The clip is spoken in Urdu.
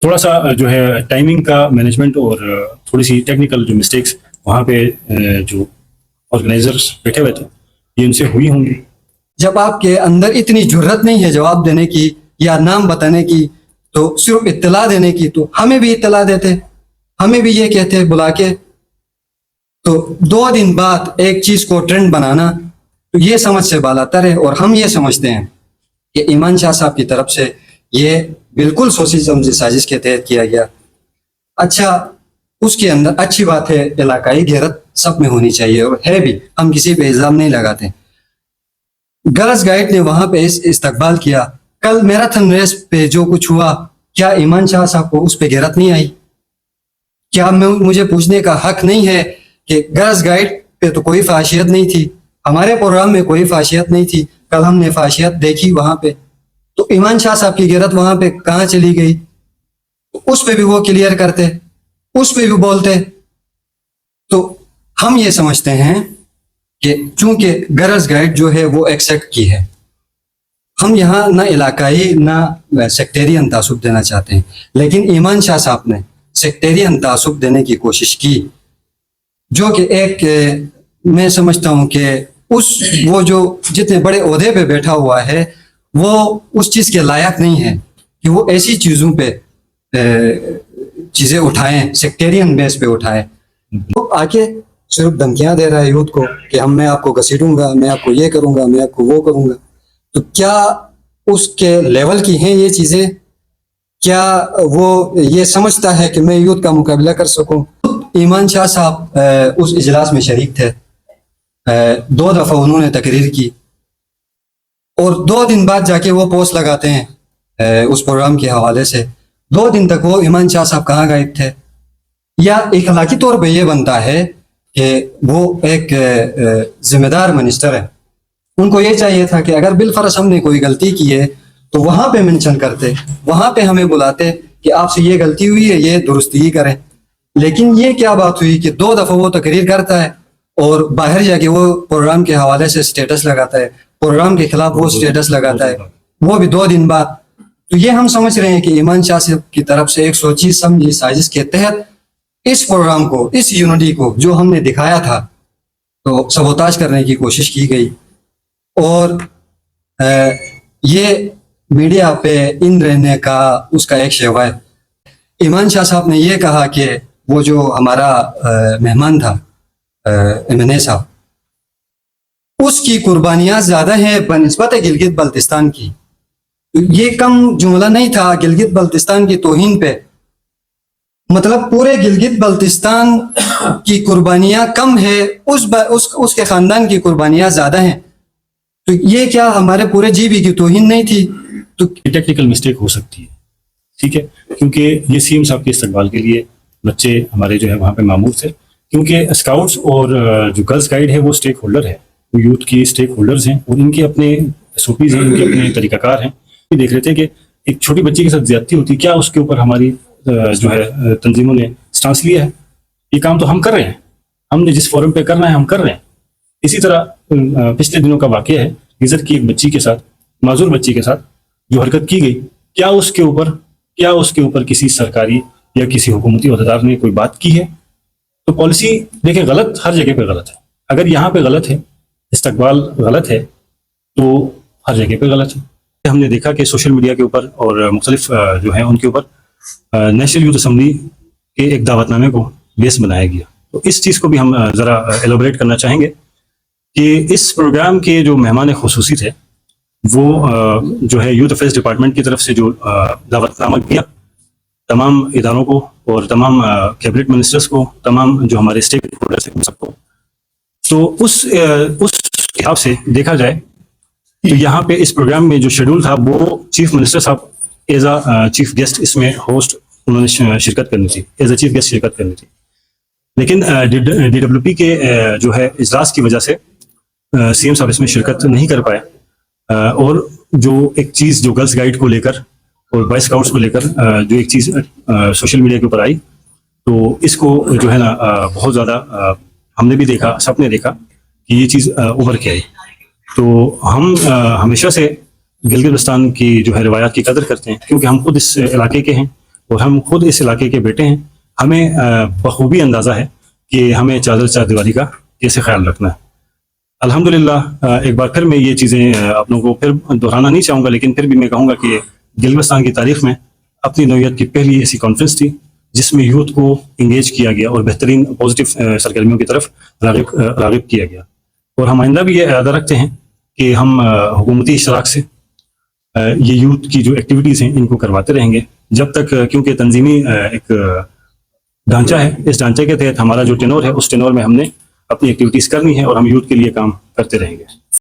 تھوڑا سا جو ہے ٹائمنگ کا مینجمنٹ اور تھوڑی سی ٹیکنیکل جو مسٹیکس وہاں پہ جو آرگنائزرس بیٹھے ہوئے تھے یہ ان سے ہوئی ہوں گی. جب آپ کے اندر اتنی جرت نہیں ہے جواب دینے کی یا نام بتانے کی تو صرف اطلاع دینے کی، تو ہمیں بھی اطلاع دیتے، ہمیں بھی یہ کہتے بلا کے. تو 2 دن بعد ایک چیز کو ٹرینڈ بنانا تو یہ سمجھ سے بالاتر ہے. اور ہم یہ سمجھتے ہیں کہ ایمان شاہ صاحب کی طرف سے یہ بالکل سوشلزم کی سازش کے تحت کیا گیا. اچھا، اس کے اندر اچھی بات ہے، علاقائی غیرت سب میں ہونی چاہیے اور ہے بھی، ہم کسی پہ الزام نہیں لگاتے. گرلز گائیڈ نے وہاں پہ استقبال کیا. کل میراتھن ریس پہ جو کچھ ہوا، کیا ایمان شاہ صاحب کو اس پہ غیرت نہیں آئی؟ کیا مجھے پوچھنے کا حق نہیں ہے کہ گرلز گائیڈ پہ تو کوئی فحاشیت نہیں تھی، ہمارے پروگرام میں کوئی فحاشیت نہیں تھی، کل ہم نے فحاشیت دیکھی وہاں پہ، تو ایمان شاہ صاحب کی غیرت وہاں پہ کہاں چلی گئی؟ اس پہ بھی وہ کلیئر کرتے، اس پہ بھی بولتے. تو ہم یہ سمجھتے ہیں کہ چونکہ گرلز گائیڈ جو ہے وہ ایکسیپٹ کی ہے، ہم یہاں نہ علاقائی نہ سیکٹیرین تعصب دینا چاہتے ہیں، لیکن ایمان شاہ صاحب نے سیکٹیرین تعصب دینے کی کوشش کی، جو کہ ایک میں سمجھتا ہوں کہ وہ جو جتنے بڑے عہدے پہ بیٹھا ہوا ہے وہ اس چیز کے لائق نہیں ہے کہ وہ ایسی چیزوں پہ چیزیں اٹھائیں، سیکٹیرین بیس پہ اٹھائیں. وہ آ کے صرف دھمکیاں دے رہا ہے یوتھ کو کہ میں آپ کو گھسیٹوں گا، میں آپ کو یہ کروں گا، میں آپ کو وہ کروں گا. تو کیا اس کے لیول کی ہیں یہ چیزیں؟ کیا وہ یہ سمجھتا ہے کہ میں یوتھ کا مقابلہ کر سکوں؟ ایمان شاہ صاحب اس اجلاس میں شریک تھے، 2 دفعہ انہوں نے تقریر کی، اور 2 دن بعد جا کے وہ پوسٹ لگاتے ہیں اس پروگرام کے حوالے سے. 2 دن تک وہ ایمان شاہ صاحب کہاں غائب تھے؟ یا اخلاقی طور پہ یہ بنتا ہے کہ وہ ایک ذمہ دار منسٹر ہے، ان کو یہ چاہیے تھا کہ اگر بالفرض ہم نے کوئی غلطی کی ہے تو وہاں پہ منشن کرتے، وہاں پہ ہمیں بلاتے کہ آپ سے یہ غلطی ہوئی ہے، یہ درستگی کریں. لیکن یہ کیا بات ہوئی کہ 2 دفعہ وہ تقریر کرتا ہے اور باہر جا کے وہ پروگرام کے حوالے سے سٹیٹس لگاتا ہے، پروگرام کے خلاف وہ سٹیٹس لگاتا ہے، وہ بھی 2 دن بعد. تو یہ ہم سمجھ رہے ہیں کہ ایمان شاہ صاحب کی طرف سے ایک سوچی سمجھی سازش کے تحت اس پروگرام کو، اس یونٹی کو جو ہم نے دکھایا تھا، تو سبوتاج کرنے کی کوشش کی گئی. اور یہ میڈیا پہ ان رہنے کا اس کا ایک شیوا ہے. ایمان شاہ صاحب نے یہ کہا کہ وہ جو ہمارا مہمان تھا MNA صاحب، اس کی قربانیاں زیادہ ہیں بنسبت گلگت بلتستان کی. یہ کم جملہ نہیں تھا گلگت بلتستان کی توہین پہ، مطلب پورے گلگت بلتستان کی قربانیاں کم ہے، اس کے خاندان کی قربانیاں زیادہ ہیں. تو یہ کیا ہمارے پورے GB کی توہین نہیں تھی؟ تو ٹیکنیکل مسٹیک ہو سکتی ہے، ٹھیک ہے، کیونکہ یہ CM صاحب کے استقبال کے لیے بچے ہمارے جو ہے وہاں پہ معمور تھے، کیونکہ اسکاؤٹس اور جو گرلز گائیڈ ہے وہ اسٹیک ہولڈر ہے، وہ یوتھ کی اسٹیک ہولڈرز ہیں اور ان کے اپنے SOPs ہیں، ان کے اپنے طریقہ کار ہیں. دیکھ رہے تھے کہ ایک چھوٹی بچی کے ساتھ زیادتی ہوتی، کیا اس کے اوپر ہماری جو ہے تنظیموں نے سٹانس لیا ہے؟ یہ کام تو ہم کر رہے ہیں، ہم نے جس فورم پہ کرنا ہے ہم کر رہے ہیں. اسی طرح پچھلے دنوں کا واقعہ ہے گزر کی ایک بچی کے ساتھ، معذور بچی کے ساتھ جو حرکت کی گئی، کیا اس کے اوپر کسی سرکاری یا کسی حکومتی عہدیدار نے کوئی بات کی ہے؟ تو پالیسی دیکھیں غلط ہر جگہ پہ غلط ہے. اگر یہاں پہ غلط ہے، استقبال غلط ہے، تو ہر جگہ پہ غلط ہے. ہم نے دیکھا کہ سوشل میڈیا کے اوپر اور مختلف جو ہیں ان کے اوپر نیشنل یوتھ اسمبلی کے ایک دعوت نامے کو بیس بنایا گیا. تو اس چیز کو بھی ہم ذرا ایلوبریٹ کرنا چاہیں گے کہ اس پروگرام کے جو مہمان خصوصی تھے وہ جو ہے یوتھ افیئرس ڈپارٹمنٹ کی طرف سے جو دعوت نامہ کیا تمام اداروں کو اور تمام کیبنٹ منسٹرز کو، تمام جو ہمارے اسٹیک ہولڈرز ہیں سب کو، تو اس حساب سے دیکھا جائے تو یہاں پہ اس پروگرام میں جو شیڈول تھا وہ چیف منسٹر صاحب ایز اے چیف گیسٹ اس میں ہوسٹ انہوں نے شرکت کرنی تھی، ایز اے چیف گیسٹ شرکت کرنی تھی. لیکن DWP کے جو ہے اجلاس کی وجہ سے CM صاحب اس میں شرکت نہیں کر پائے. اور جو ایک چیز جو گرلز گائیڈ کو لے کر اور بوائے اسکاؤٹس کو لے کر جو ایک چیز سوشل میڈیا کے اوپر آئی، تو اس کو جو ہے نا بہت زیادہ ہم نے بھی دیکھا، سب نے دیکھا کہ یہ چیز ابھر کے آئی. تو ہم ہمیشہ سے گلگت بلتستان کی جو ہے روایات کی قدر کرتے ہیں، کیونکہ ہم خود اس علاقے کے ہیں اور ہم خود اس علاقے کے بیٹے ہیں. ہمیں بخوبی اندازہ ہے کہ ہمیں چادر چار دیواری کا کیسے خیال رکھنا ہے. الحمدللہ ایک بار پھر میں یہ چیزیں آپ لوگوں کو پھر دہرانا نہیں چاہوں گا، لیکن پھر بھی میں کہوں گا کہ گلگستان کی تاریخ میں اپنی نوعیت کی پہلی ایسی کانفرنس تھی جس میں یوتھ کو انگیج کیا گیا اور بہترین پازیٹیو سرگرمیوں کی طرف راغب کیا گیا. اور ہم آئندہ بھی یہ ارادہ رکھتے ہیں کہ ہم حکومتی اشتراک سے یہ یوتھ کی جو ایکٹیویٹیز ہیں ان کو کرواتے رہیں گے جب تک، کیونکہ تنظیمی ایک ڈھانچہ ہے، اس ڈھانچے کے تحت ہمارا جو ٹینور ہے اس ٹینور میں ہم نے اپنی ایکٹیویٹیز کرنی ہے اور ہم یوتھ کے لیے کام کرتے رہیں گے.